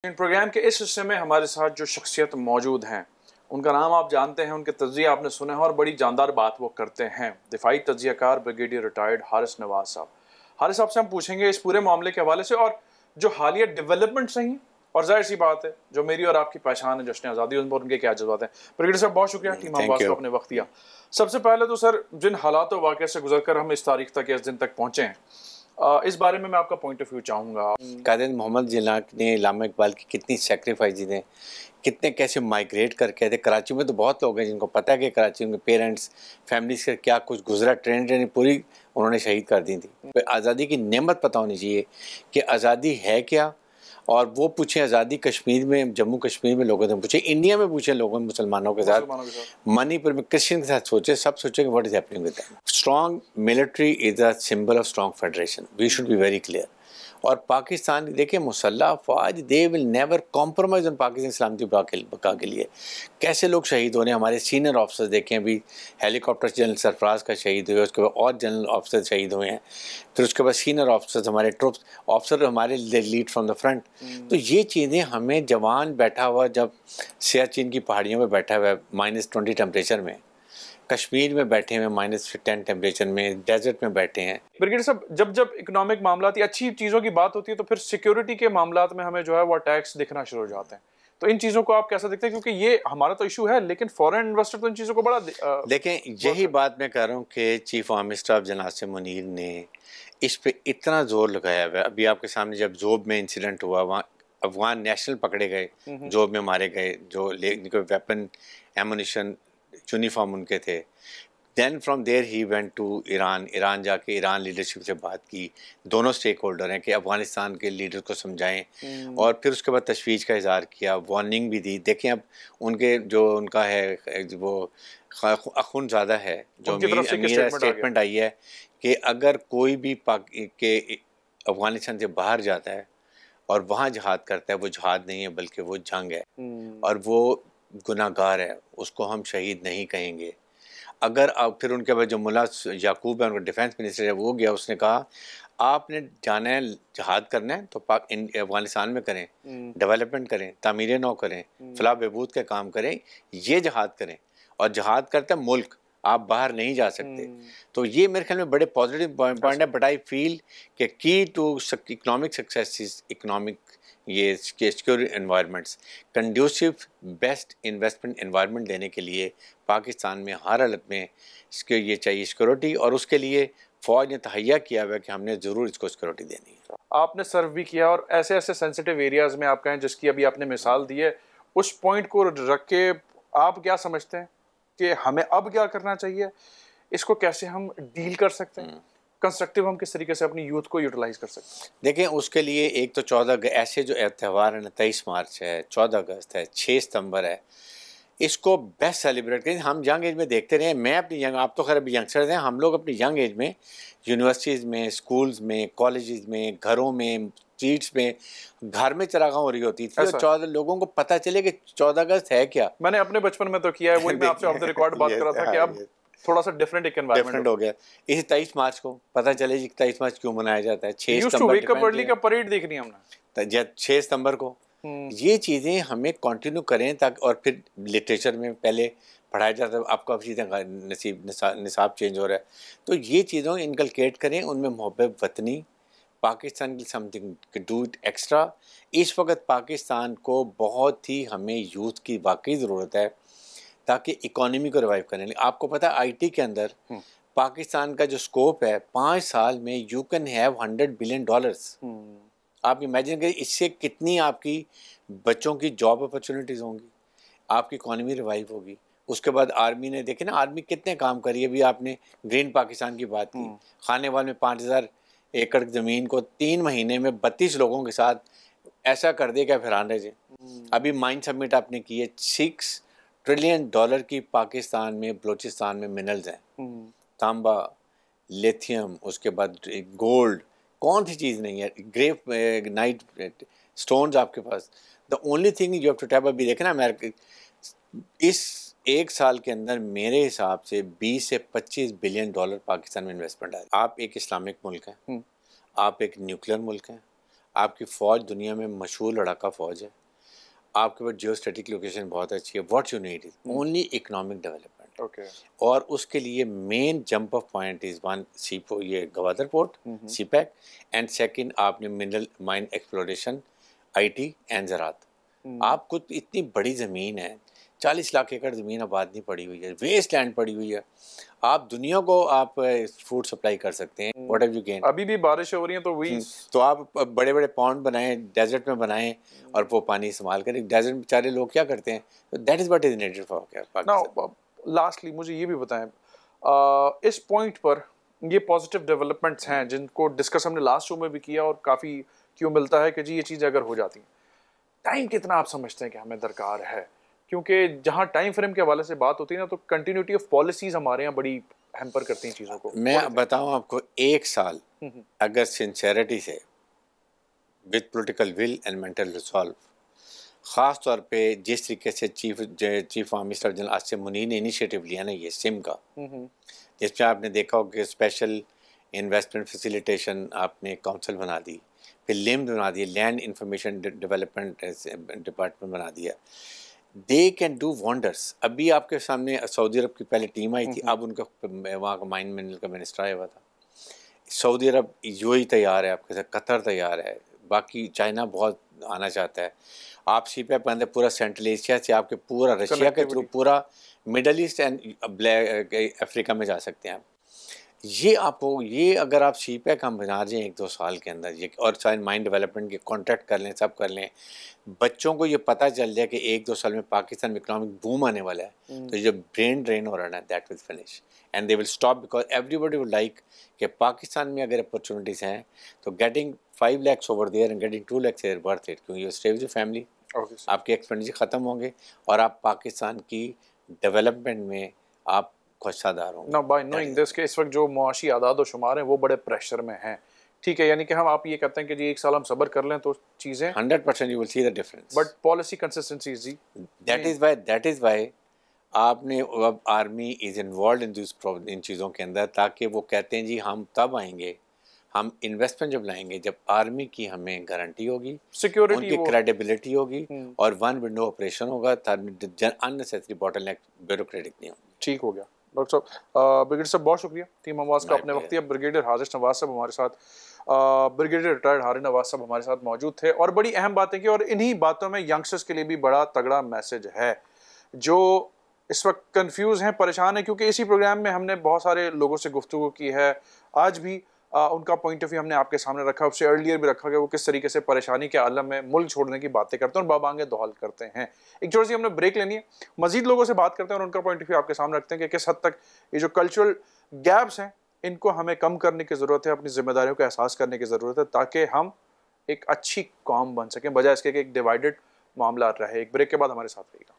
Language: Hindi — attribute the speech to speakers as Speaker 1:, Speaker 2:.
Speaker 1: इन प्रोग्राम के इस हिस्से में हमारे साथ जो शख्सियत मौजूद हैं उनका नाम आप जानते हैं, उनके तज्जिया आपने सुने हैं और बड़ी जानदार बात वो करते हैं। दिफाई तज्जियाकार ब्रिगेडियर रिटायर्ड हारिस नवाज साहब। हारिस साहब से हम पूछेंगे इस पूरे मामले के हवाले से और जो हालिया डेवलपमेंट्स रही और जाहिर सी बात है जो मेरी और आपकी पहचान है जश्न आज़ादी, उन पर उनके क्या जज्बात हैं। ब्रिगेडियर साहब बहुत शुक्रिया टीम आवाज़ को अपने वक्त दिया। सबसे पहले तो सर, जिन हालात और वाक़े से गुजर कर हम इस तारीख तक, इस दिन तक पहुँचे हैं, इस बारे में मैं आपका पॉइंट ऑफ व्यू चाहूँगा।
Speaker 2: कायद मोहम्मद जिन्ना ने इल्लामा इकबाल की कितनी सेक्रीफाइस दी, कितने कैसे माइग्रेट करके थे। कराची में तो बहुत लोग हैं जिनको पता है कि कराची में पेरेंट्स फैमिलीज का क्या कुछ गुजरा, ट्रेन पूरी उन्होंने शहीद कर दी थी। आज़ादी की नेमत पता होनी चाहिए कि आज़ादी है क्या, और वो पूछें आज़ादी कश्मीर में, जम्मू कश्मीर में लोगों से पूछे, इंडिया में पूछे लोगों मुसलमानों के साथ, मणिपुर में क्रिश्चियन के साथ सोचे, सब सोचे कि what is happening with them. Strong military is a symbol of strong federation, we should be very clear. और पाकिस्तान देखिए मुसल्लह अफवाज, they will never compromise on Pakistan सलामती बका के लिए। कैसे लोग शहीद होने, हमारे सीनियर ऑफिसर्स देखें, अभी हेलीकॉप्टर जनरल सरफराज का शहीद हुए, उसके बाद और जनरल ऑफिसर शहीद हुए हैं, फिर उसके बाद सीनियर ऑफिसर्स, हमारे ट्रुप्स ऑफिसर हमारे लीड फ्रॉम द फ्रंट। तो ये चीज़ें हमें, जवान बैठा हुआ जब सियाचिन की पहाड़ियों में बैठा हुआ है -20 टेम्परेचर में, कश्मीर में बैठे हुए -10 टेम्परेचर में, डेजर्ट में बैठे हैं।
Speaker 1: ब्रिगेडियर साहब, जब जब इकोनॉमिक मामला अच्छी चीज़ों की बात होती है तो फिर सिक्योरिटी के मामला में हमें जो है वो अटैक्स दिखना शुरू हो जाते हैं। तो इन चीज़ों को आप कैसा देखते हैं, क्योंकि ये हमारा तो इशू है लेकिन फॉरेन इन्वेस्टर तो इन चीज़ों को बड़ा
Speaker 2: देखें, यही बात मैं कह रहा हूँ कि चीफ आर्मी स्टाफ जनाब आसिम मुनीर ने इस पे इतना जोर लगाया हुआ है। अभी आपके सामने जब जोब में इंसिडेंट हुआ, वहाँ अफगान नेशनल पकड़े गए, जोब में मारे गए, जो वेपन एमुनिशन यूनिफॉर्म उनके थे। Then from there he went to Iran जाके ईरान लीडरशिप से बात की। दोनों स्टेक होल्डर हैं कि अफ़गानिस्तान के लीडर को समझाएं, और फिर उसके बाद तशवीश का इजहार किया, वार्निंग भी दी। देखें अब उनके जो उनका है वो अखुनज़ादा है, जो अमीर स्टेटमेंट आई है कि अगर कोई भी अफ़गानिस्तान से बाहर जाता है और वहाँ जहाद करता है, वो जहाद नहीं है बल्कि वो जंग है, और वो गुनाहगार है, उसको हम शहीद नहीं कहेंगे। अगर आप फिर उनके बाद जो मुल्ला याकूब है, उनका डिफेंस मिनिस्टर है, वो गया, उसने कहा आपने जाना है जहाद करना है तो अफगानिस्तान में करें, डेवलपमेंट करें, तामीर नौ करें, फलाह बहबूद के काम करें, ये जहाद करें, और जहाद करता है मुल्क, आप बाहर नहीं जा सकते। तो ये मेरे ख्याल में बड़े पॉजिटिव पॉइंट है। बट आई फील कि key to economic success is economic, ये secure environments, conducive best investment environment देने के लिए पाकिस्तान में हर हालत में ये चाहिए सिक्योरिटी, और उसके लिए फ़ौज ने तहैया किया हुआ है कि हमने ज़रूर इसको सिक्योरिटी देनी है।
Speaker 1: आपने सर्व भी किया और ऐसे ऐसे सेंसिटिव एरियाज़ में आप कहें जिसकी अभी आपने मिसाल दी है, उस पॉइंट को रख के आप क्या समझते हैं कि हमें अब क्या करना चाहिए, इसको कैसे हम डील कर सकते हैं, कंस्ट्रक्टिव हम किस तरीके से अपनी यूथ को यूटिलाइज कर सकते हैं?
Speaker 2: देखें, उसके लिए एक तो 14 ऐसे जो त्यौहार है ना, 23 मार्च है, 14 अगस्त है, 6 सितंबर है, इसको बेस्ट सेलिब्रेट करें। हम यंग एज में देखते रहे, मैं अपनी यंग, आप तो खैर अभी यंगस्टर्स हैं, हम लोग अपनी यंग एज में यूनिवर्सिटीज़ में, स्कूल्स में, कॉलेजेस में, घरों में, स्ट्रीट्स में, घर में चरागाह हो रही होती थी, और 14 लोगों को पता चले कि 14 अगस्त है क्या।
Speaker 1: मैंने अपने बचपन में तो किया है, वही मैं आपसे ऑफ द रिकॉर्ड बात कर रहा था कि अब थोड़ा सा डिफरेंट
Speaker 2: हो गया। इसी 23 मार्च को पता चले कि 23 मार्च क्यों मनाया जाता है। 6 सितंबर
Speaker 1: का परेड देखनी हमने
Speaker 2: 6 सितंबर को। ये चीज़ें हमें कंटिन्यू करें ताकि, और फिर लिटरेचर में पहले पढ़ाया जाता है, आपका निसाब चेंज हो रहा है, तो ये चीज़ों इनकलकेट करें, उनमें मोहब्बत वतनी, पाकिस्तान की समथिंग डू इट एक्स्ट्रा। इस वक्त पाकिस्तान को बहुत ही हमें यूथ की वाकई ज़रूरत है ताकि इकोनॉमी को रिवाइव करने। आपको पता है आईटी के अंदर पाकिस्तान का जो स्कोप है, 5 साल में यू कैन हैव $100 बिलियन। आप इमेजिन करिए इससे कितनी आपकी बच्चों की जॉब अपॉर्चुनिटीज़ होंगी, आपकी इकोनॉमी रिवाइव होगी। उसके बाद आर्मी ने, देखे ना आर्मी कितने काम करी। अभी आपने ग्रीन पाकिस्तान की बात की, खानेवाल में 5000 एकड़ ज़मीन को 3 महीने में 32 लोगों के साथ ऐसा कर दिया, क्या फिरान रहे जी। अभी माइन सबमिट आपने की है, $6 ट्रिलियन की पाकिस्तान में, बलूचिस्तान में मिनरल्स हैं, तांबा, लिथियम, उसके बाद गोल्ड, कौन सी चीज़ नहीं है, ग्रेफ नाइट स्टोन्स आपके पास। The only thing you have to tap. अभी देखें ना अमेरिका, इस 1 साल के अंदर मेरे हिसाब से 20 से 25 बिलियन डॉलर पाकिस्तान में इन्वेस्टमेंट है। आप एक इस्लामिक मुल्क हैं, आप एक न्यूक्लियर मुल्क हैं, आपकी फ़ौज दुनिया में मशहूर लड़ाका फ़ौज है, आपके पास जियो स्टैटिक लोकेशन बहुत अच्छी है, what you need is only economic development.
Speaker 1: Okay.
Speaker 2: और उसके लिए main jump of point is one सीपो, ये Gwadar port, CPEC, and second आपने mineral mine exploration, IT and ज़राअत। आपको इतनी बड़ी ज़मीन है, 40 लाख एकड़ ज़मीन आबाद नहीं पड़ी हुई है, वेस्ट लैंड पड़ी हुई है, आप दुनिया को आप फूड सप्लाई कर सकते हैं। What have you gain?
Speaker 1: अभी भी बारिश हो रही है तो वही
Speaker 2: तो आप बड़े बड़े पॉन्ड बनाएं, डेजर्ट में बनाएं और वो पानी इस्तेमाल करें। डेजर्ट में बेचारे लोग क्या करते हैं? तो that is what is needed for Pakistan.
Speaker 1: Lastly मुझे ये भी बताएं, इस पॉइंट पर ये पॉजिटिव डेवलपमेंट्स हैं जिनको डिस्कस हमने लास्ट शो में भी किया और काफ़ी क्यों मिलता है कि जी ये चीज़ अगर हो जाती है, टाइम कितना आप समझते हैं कि हमें दरकार है? क्योंकि जहाँ टाइम फ्रेम के हवाले से बात होती है ना, तो कंटिन्यूटी ऑफ पॉलिसीज हमारे यहाँ बड़ी हैम्पर करती हैं चीज़ों को।
Speaker 2: मैं बताऊं आपको, 1 साल अगर सिंसेरिटी से with political will and mental resolve, ख़ास तौर पे जिस तरीके से chief army staff general Asim Munir ने इनिशिएटिव लिया ना ये सिम का, जिसमें आपने देखा हो कि स्पेशल इन्वेस्टमेंट फैसिलिटेशन आपने काउंसिल बना दी, फिर लिम बना दिया, लैंड इंफॉर्मेशन डेवलपमेंट डिपार्टमेंट बना दिया, दे कैन डू वंडर्स। अभी आपके सामने सऊदी अरब की पहले टीम आई थी, अब उनका वहाँ का माइन मिनरल का मिनिस्टर आया हुआ था। सऊदी अरब यूएई तैयार है आपके साथ, कतर तैयार है, बाकी चाइना बहुत आना चाहता है। आप सीपैक के अंदर पूरा सेंट्रल एशिया से आपके पूरा रशिया के थ्रू पूरा मिडल ईस्ट एंड अफ्रीका में जा सकते हैं आप। ये आपको, ये अगर आप सीपैक हम बना दें 1-2 साल के अंदर, ये और साइंस माइंड डेवलपमेंट के कॉन्ट्रैक्ट कर लें, सब कर लें, बच्चों को ये पता चल जाए कि 1-2 साल में पाकिस्तान में इकोनॉमिक बूम आने वाला है, तो ये ब्रेन ड्रेन हो रहा है ना, that will finish and they will stop, because everybody will like कि पाकिस्तान में अगर अपॉर्चुनिटीज़ हैं तो getting 5 lakhs over there and getting 2 lakhs here worth it, क्योंकि you stay with your family, आपके एक्सपेंडिचर ख़त्म होंगे और आप पाकिस्तान की डेवलपमेंट में आप खुशहादार होंगे।
Speaker 1: ना बाय नोइंग दिस कि इस वक्त जो मुआशी आदाद व शुमार हैं वो बड़े प्रेशर में हैं, ठीक है, यानी कि हम आप ये कहते हैं कि जी 1 साल हम सब्र कर लें तो चीज़ें
Speaker 2: 100% you will see the difference,
Speaker 1: but policy consistency जी,
Speaker 2: दैट इज़ वाई आपने अब army is involved in this in चीज़ों के अंदर, ताकि वो कहते हैं जी हम तब आएंगे, हम इन्वेस्टमेंट जब लाएंगे जब आर्मी की हमें गारंटी होगी,
Speaker 1: सिक्योरिटी,
Speaker 2: उनकी क्रेडिबिलिटी होगी और वन विंडो ऑपरेशन होगा, अननेसेसरी बॉटलनेक ब्यूरोक्रेटिक नहीं होगी।
Speaker 1: ठीक हो गया डॉक्टर साहब। ब्रिगेडियर साहब बहुत शुक्रिया टीम आवाज़ का, अपने वक्त दिया। ब्रिगेडियर हारिस नवाज साहब हमारे साथ, ब्रिगेडियर रिटायर्ड हारिस नवाज साहब हमारे साथ मौजूद थे और बड़ी अहम बातें की, और इन्हीं बातों में यंगस्टर्स के लिए भी बड़ा तगड़ा मैसेज है जो इस वक्त कंफ्यूज हैं, परेशान हैं, क्योंकि इसी प्रोग्राम में हमने बहुत सारे लोगों से गुफ्तगू की है, आज भी उनका पॉइंट ऑफ व्यू हमने आपके सामने रखा, उससे अर्लियर भी रखा कि वो किस तरीके से परेशानी के आलम में मुल्क छोड़ने की बातें करते हैं और बाबांगे दोहल करते हैं। एक छोटी सी हमने ब्रेक लेनी है, मजीद लोगों से बात करते हैं और उनका पॉइंट ऑफ व्यू आपके सामने रखते हैं कि किस हद तक ये जो कल्चरल गैप्स हैं इनको हमें कम करने की ज़रूरत है, अपनी जिम्मेदारियों का एहसास करने की ज़रूरत है, ताकि हम एक अच्छी कौम बन सकें, बजाय इसके कि एक डिवाइडेड मामला रहे। एक ब्रेक के बाद हमारे साथ रहिएगा।